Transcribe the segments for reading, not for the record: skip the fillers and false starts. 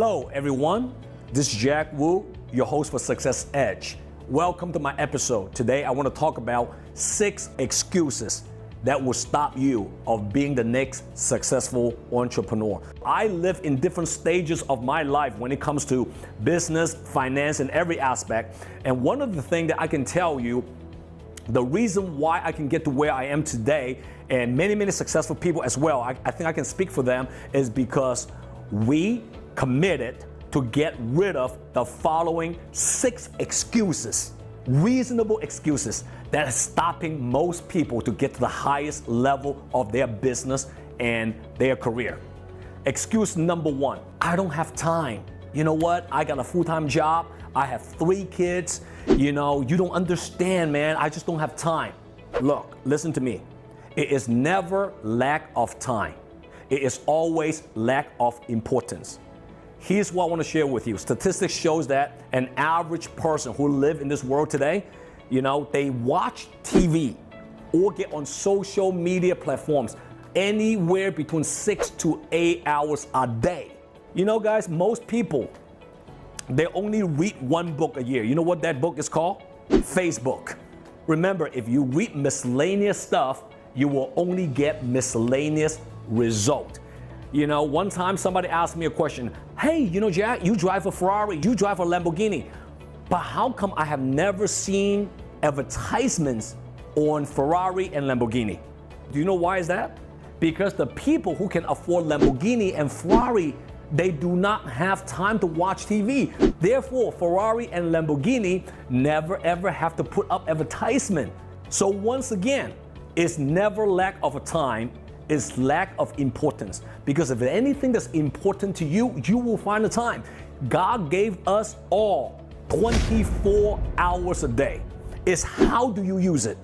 Hello everyone, this is Jack Wu, your host for Success Edge. Welcome to my episode. Today I want to talk about 6 excuses that will stop you of being the next successful entrepreneur. I live in different stages of my life when it comes to business, finance, and every aspect. And one of the things that I can tell you, the reason why I can get to where I am today, and many successful people as well, I think I can speak for them, is because we committed to get rid of the following 6 excuses, reasonable excuses that are stopping most people to get to the highest level of their business and their career. Excuse number 1, I don't have time. You know what? I got a full-time job. I have 3 kids. You don't understand, man. I just don't have time. Look, listen to me. It is never lack of time. It is always lack of importance. Here's what I want to share with you. Statistics shows that an average person who live in this world today, they watch TV or get on social media platforms anywhere between 6 to 8 hours a day. Guys, most people, they only read 1 book a year. You know what that book is called? Facebook. Remember, if you read miscellaneous stuff, you will only get miscellaneous result. One time somebody asked me a question, hey, Jack, you drive a Ferrari, you drive a Lamborghini, but how come I have never seen advertisements on Ferrari and Lamborghini? Do you know why is that? Because the people who can afford Lamborghini and Ferrari, they do not have time to watch TV. Therefore, Ferrari and Lamborghini never ever have to put up advertisement. So once again, it's never lack of a time, it's lack of importance. Because if anything that's important to you, you will find the time. God gave us all 24 hours a day. It's how do you use it?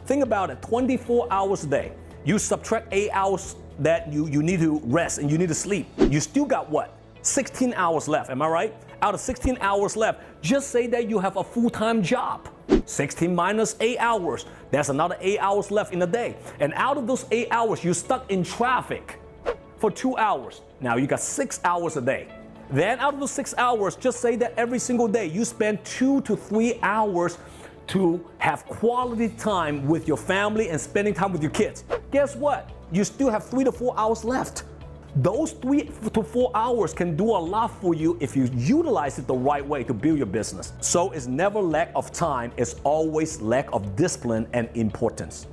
Think about it, 24 hours a day. You subtract 8 hours that you need to rest and you need to sleep. You still got what? 16 hours left, am I right? Out of 16 hours left, just say that you have a full-time job. 16 minus 8 hours, that's another 8 hours left in the day. And out of those 8 hours, you're stuck in traffic for 2 hours. Now you got 6 hours a day. Then out of those 6 hours, just say that every single day you spend 2 to 3 hours to have quality time with your family and spending time with your kids. Guess what? You still have 3 to 4 hours left. Those 3 to 4 hours can do a lot for you if you utilize it the right way to build your business. So it's never lack of time, it's always lack of discipline and importance.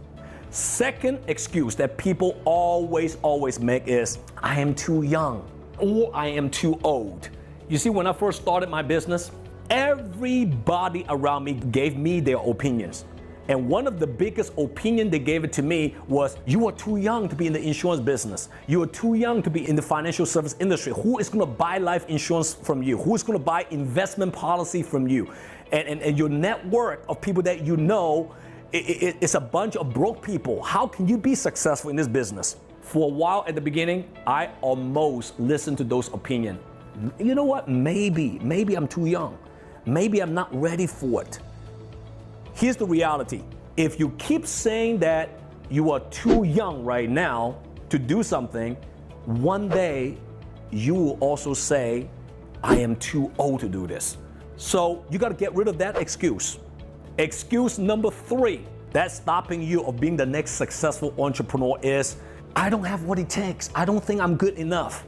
Second excuse that people always make is, I am too young or I am too old. You see, when I first started my business, everybody around me gave me their opinions. And one of the biggest opinion they gave it to me was, you are too young to be in the insurance business. You are too young to be in the financial service industry. Who is going to buy life insurance from you? Who is going to buy investment policy from you? And your network of people that it's a bunch of broke people. How can you be successful in this business? For a while at the beginning, I almost listened to those opinions. You know what? Maybe I'm too young. Maybe I'm not ready for it. Here's the reality. If you keep saying that you are too young right now to do something, one day you will also say, I am too old to do this. So you got to get rid of that excuse. Excuse number 3 that's stopping you of being the next successful entrepreneur is, I don't have what it takes. I don't think I'm good enough.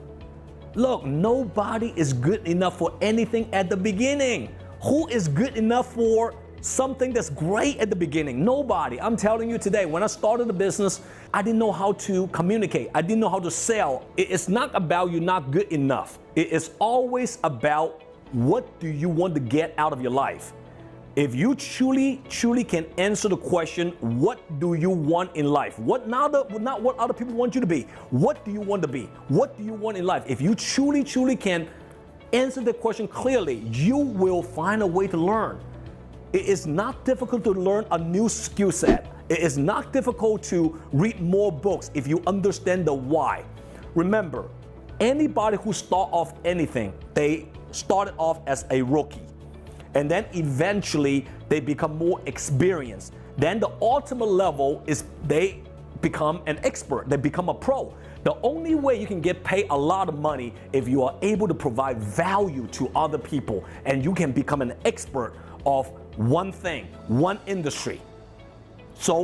Look, nobody is good enough for anything at the beginning. Who is good enough for something that's great at the beginning? Nobody. I'm telling you today, when I started the business, I didn't know how to communicate. I didn't know how to sell. It's not about you not good enough. It is always about what do you want to get out of your life. If you truly can answer the question, what do you want in life? Not what other people want you to be. What do you want to be? What do you want in life? If you truly can answer the question clearly, you will find a way to learn. It is not difficult to learn a new skill set. It is not difficult to read more books if you understand the why. Remember, anybody who start off anything, they started off as a rookie. And then eventually they become more experienced. Then the ultimate level is they become an expert. They become a pro. The only way you can get paid a lot of money if you are able to provide value to other people and you can become an expert of one thing, one industry. So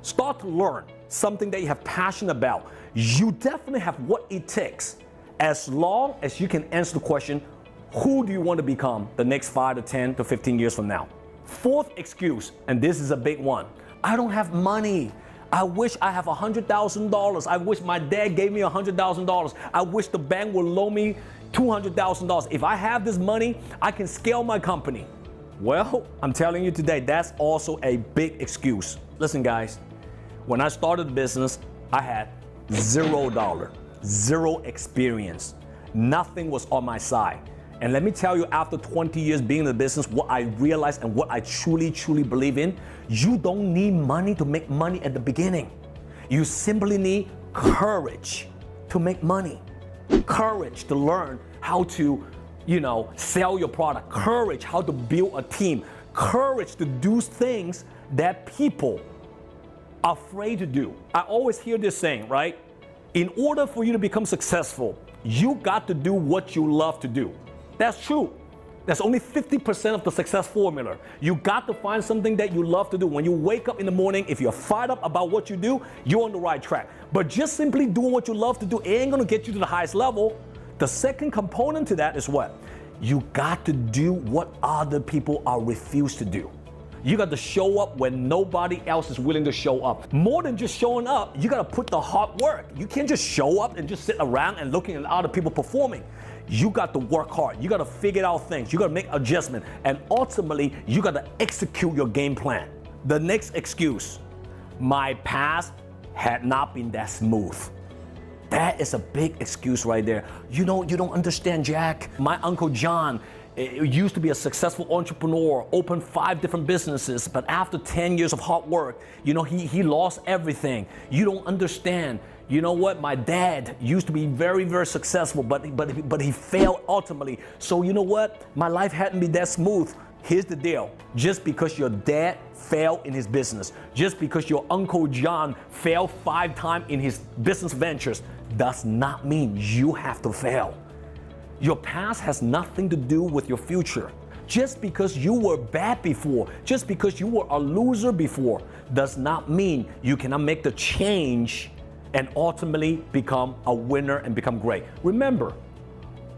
start to learn something that you have passion about. You definitely have what it takes as long as you can answer the question, who do you want to become the next 5 to 10 to 15 years from now? Fourth excuse, and this is a big one. I don't have money. I wish I have $100,000. I wish my dad gave me $100,000. I wish the bank would loan me $200,000. If I have this money, I can scale my company. Well, I'm telling you today, that's also a big excuse. Listen, guys, when I started the business, I had $0, zero experience. Nothing was on my side. And let me tell you, after 20 years being in the business, what I realized and what I truly, truly believe in, you don't need money to make money at the beginning. You simply need courage to make money. Courage to learn how to, sell your product. Courage how to build a team. Courage to do things that people are afraid to do. I always hear this saying, right? In order for you to become successful, you got to do what you love to do. That's true. That's only 50% of the success formula. You got to find something that you love to do. When you wake up in the morning, if you're fired up about what you do, you're on the right track. But just simply doing what you love to do ain't gonna get you to the highest level. The second component to that is what? You got to do what other people are refused to do. You got to show up when nobody else is willing to show up. More than just showing up, you got to put the hard work. You can't just show up and just sit around and looking at other people performing. You got to work hard. You got to figure out things. You got to make adjustments. And ultimately, you got to execute your game plan. The next excuse, my past had not been that smooth. That is a big excuse right there. You don't understand, Jack. My Uncle John used to be a successful entrepreneur, opened 5 different businesses, but after 10 years of hard work, he lost everything. You don't understand. You know what? My dad used to be very, very successful, but he failed ultimately. So you know what? My life hadn't been that smooth. Here's the deal. Just because your dad failed in his business, just because your Uncle John failed 5 times in his business ventures, does not mean you have to fail. Your past has nothing to do with your future. Just because you were bad before, just because you were a loser before, does not mean you cannot make the change and ultimately become a winner and become great. Remember,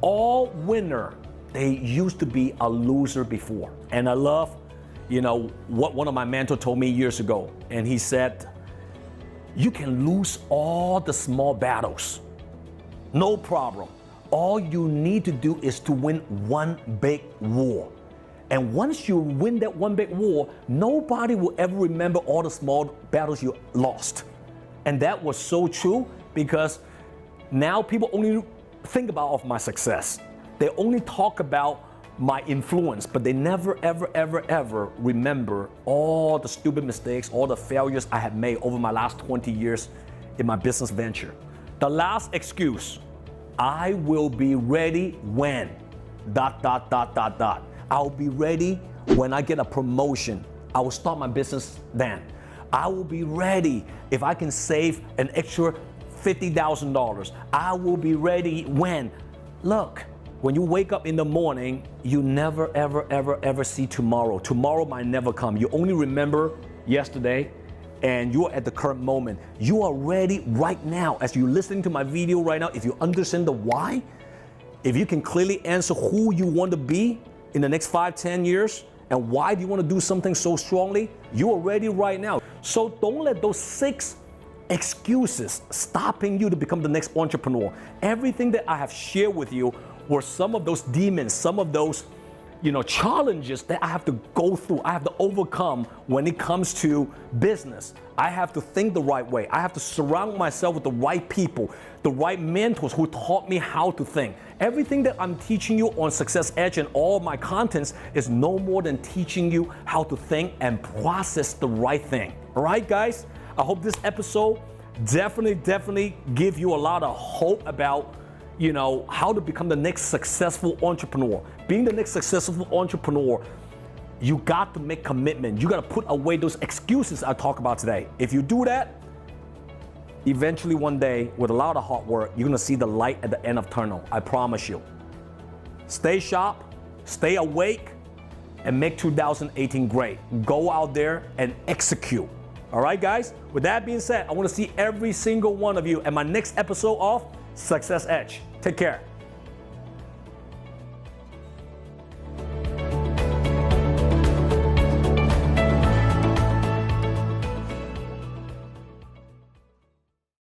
all winner, they used to be a loser before. And I love, what one of my mentors told me years ago. And he said, you can lose all the small battles. No problem. All you need to do is to win one big war. And once you win that one big war, nobody will ever remember all the small battles you lost. And that was so true because now people only think about my success. They only talk about my influence, but they never, ever, ever, ever remember all the stupid mistakes, all the failures I have made over my last 20 years in my business venture. The last excuse, I will be ready when, ... I'll be ready when I get a promotion. I will start my business then. I will be ready if I can save an extra $50,000. I will be ready when. Look, when you wake up in the morning, you never, ever, ever, ever see tomorrow. Tomorrow might never come. You only remember yesterday, and you're at the current moment. You are ready right now. As you're listening to my video right now, if you understand the why, if you can clearly answer who you want to be in the next 5, 10 years, and why do you want to do something so strongly, you are ready right now. So don't let those 6 excuses stopping you to become the next entrepreneur. Everything that I have shared with you were some of those demons, some of those challenges that I have to go through, I have to overcome when it comes to business. I have to think the right way. I have to surround myself with the right people, the right mentors who taught me how to think. Everything that I'm teaching you on Success Edge and all my contents is no more than teaching you how to think and process the right thing. All right, guys? I hope this episode definitely give you a lot of hope about how to become the next successful entrepreneur. Being the next successful entrepreneur, you got to make commitment. You got to put away those excuses I talk about today. If you do that, eventually one day, with a lot of hard work, you're gonna see the light at the end of tunnel. I promise you. Stay sharp, stay awake, and make 2018 great. Go out there and execute. All right, guys? With that being said, I wanna see every single one of you at my next episode of Success Edge. Take care.